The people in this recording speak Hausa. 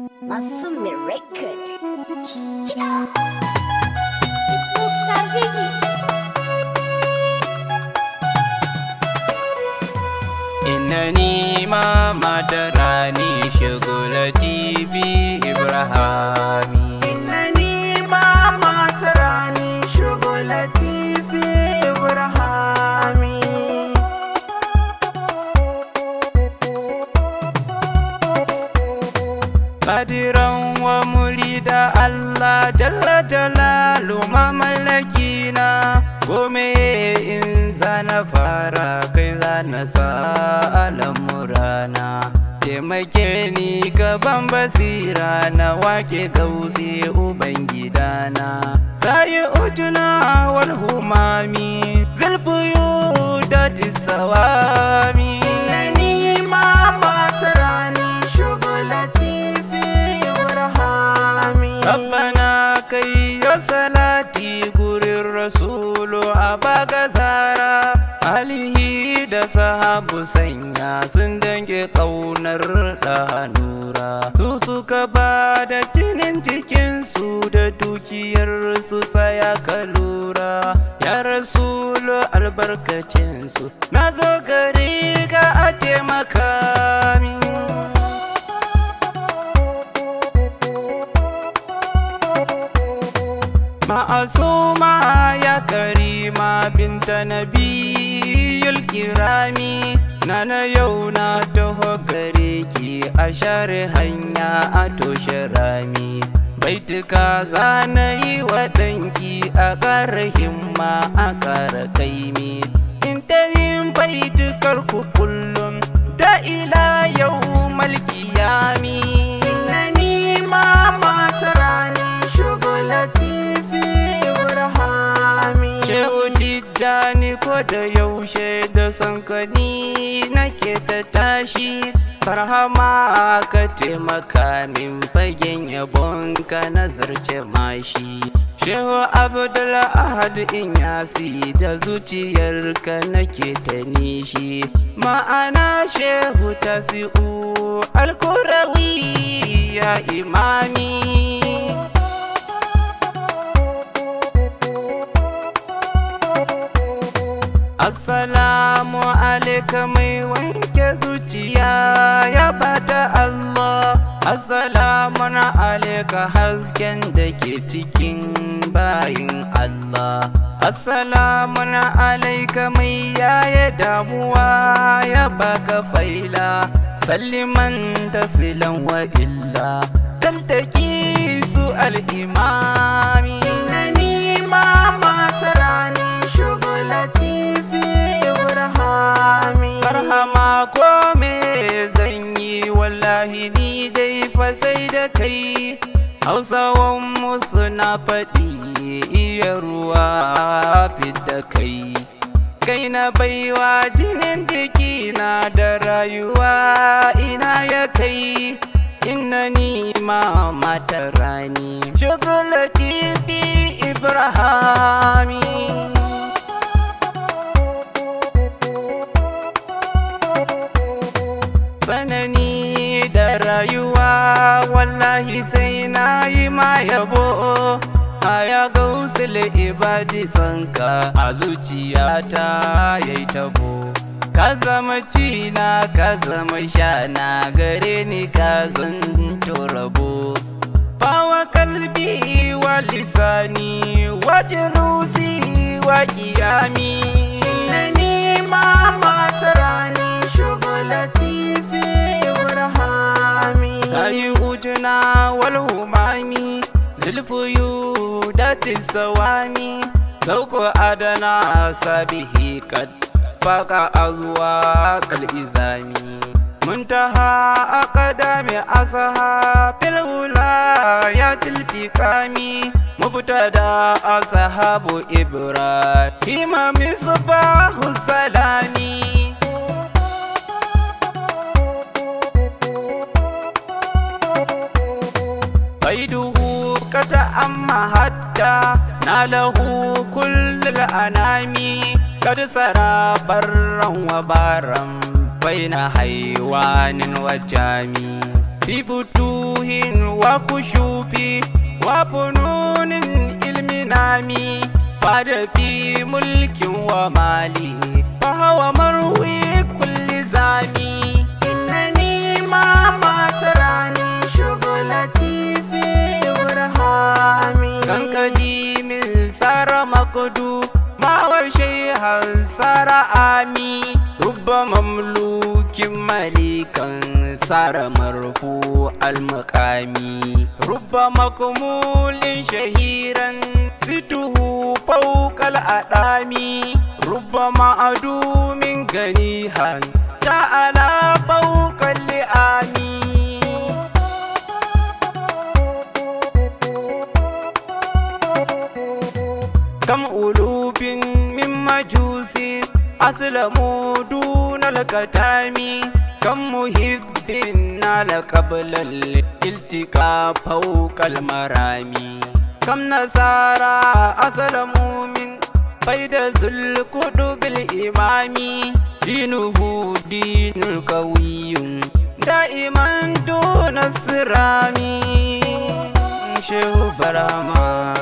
Masumi Record. إنني ما مدراني شغل تيبي إبراهامي. إنني ما مدراني شغل تيبي إبراهامي. قادرا ومريدا الله جل جلاله مملكينا قومي إن زان فارا كي زان سأل مرانا taimake ni gaban basira na wake gausi ubangidana sayi ujuna wal humami zulfuyu da tisawami. إنني ما مدراني شغل تيبي إبراهامي. ربنا كي صلاتي قرر الرسول أباك زارا alihi da sahabu sanya sun dange ƙaunar da nura su suka ba da jinin cikinsu da dukiyarsu tsaya ka lura ya rasulu albarkacinsu na zo gari ka a taimaka min. Ma'asuma ya karima binta nabiyul kirami nana yau na taho gare ki a share hanya a toshe rami baituka zana yi wa ɗanki a ƙara himma a ƙara kaimi in ta yin baitukar ku kullum da ila yau malkiyami. إنني ما مدراني شغل تيبي إبراهامي. Shehu Tijjani ko da yaushe da sankani nake ta tashi farhama ka taimaka min fagen yabonka nazarce mashi. Shehu Abdul Ahad Inyasi da zuciyarka nake ta nishi ma'ana Shehu Tasi'u Al-Kurawi ya imami. Assalamu alaika mai wanke zuciya ya bata Allah. Assalamu alaika hasken da ke cikin bayin Allah. Assalamu alaika mai yaya damuwa ya baka faila. Salliman tasilan wa illa taltaki su al'imami. إنني ما مدراني شغل تيبي إبراهامي. Farhama ko me zan yi wallahi ni dai fa sai da kai hausawan mu suna faɗi iya ruwa fidda kai kai na baiwa jinin jikina da rayuwa ina ya kai innani ma matar rani shugulati fi ibrahami. Tsanani da rayuwa wallahi sai na yi ma yabo a ya gausul ibadi sanka a zuciyata yayi tabo ka zama cina ka zama shana gare ni ka zanto rabo fawa kalbi wa lisani wa jirusi wa kiyami. إنني ما مدراني شغل تيبي إبراهامي. sayi ujuna wal humami zulfuyu da tisawami sauko adana sabihi kad baka azuwa kal izami muntaha aqdami asha fil ya tilfikami mubtada ashabu ibrahim misbahu salami. Baiduhu kata amma hatta na lahu kullul anami kad sara barran wa baram baina haiwanin wajami في فتوح وكشوف وفنون علم نامي بعد في ملك ومالي فهو مروي كل زاني إنني ما تراني شغلتي في برهامي كان قديم صار مقدو ما وشيها صار آمي رب مملوك مليكا صار مرفوع المقامي رب مكمول شهيرا زده فوق الأدامي رب معدوم غنيها تعالى فوق اللئامي كم ألوف من مجوس أسلموا دون الكتام كم محب نال قبل الالتقاء فوق المرامي كم نصارى أسلموا من بيد ذو القطب الإمام دينه دين قوي دائما دون الصرام شيخ برهما